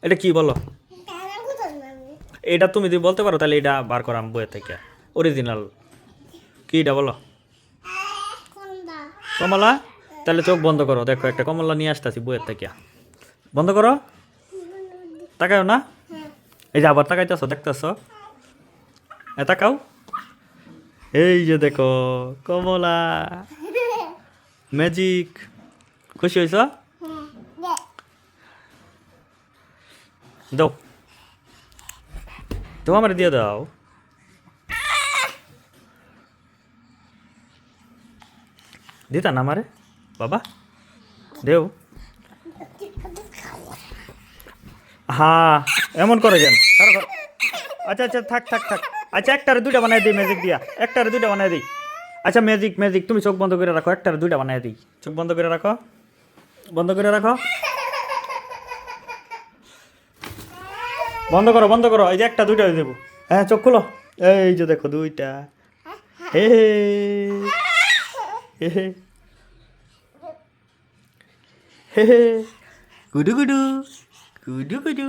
এটা কি বলো? এটা তুমি যদি বলতে পারো তাহলে এটা বার করাম বইয়ের থেকে অরিজিনাল। কি এটা বলো? কমলা। তাহলে চোখ বন্ধ করো, দেখো একটা কমলা নিয়ে আসতেছি বইয়ের থেকে। বন্ধ করো, তাকাও না। এই যে আবার তাকাইতেছো, দেখতেছো, তাকাও। এই যে দেখো কমলা, ম্যাজিক। খুশি হয়েছ? দাও, তুমি আমার দিয়ে দাও। দিতা না আমারে বাবা, দেও। হ্যাঁ, এমন করে কেন? আচ্ছা আচ্ছা, থাক থাক থাক। আচ্ছা, একটারে দুইটা বানাই দিই ম্যাজিক দিয়া, একটারে দুইটা বানাই দিই। আচ্ছা ম্যাজিক ম্যাজিক, তুমি চোখ বন্ধ করে রাখো, একটারে দুইটা বানাই দিই। চোখ বন্ধ করে রাখো, বন্ধ করে রাখো, বন্ধ করো বন্ধ করো। এই যে একটা দুইটা দেবো। হ্যাঁ, চোখ খুলো। এই যে দেখো দুইটা। হে হে হে হে হে। গুডু গুডু গুডু গুডু।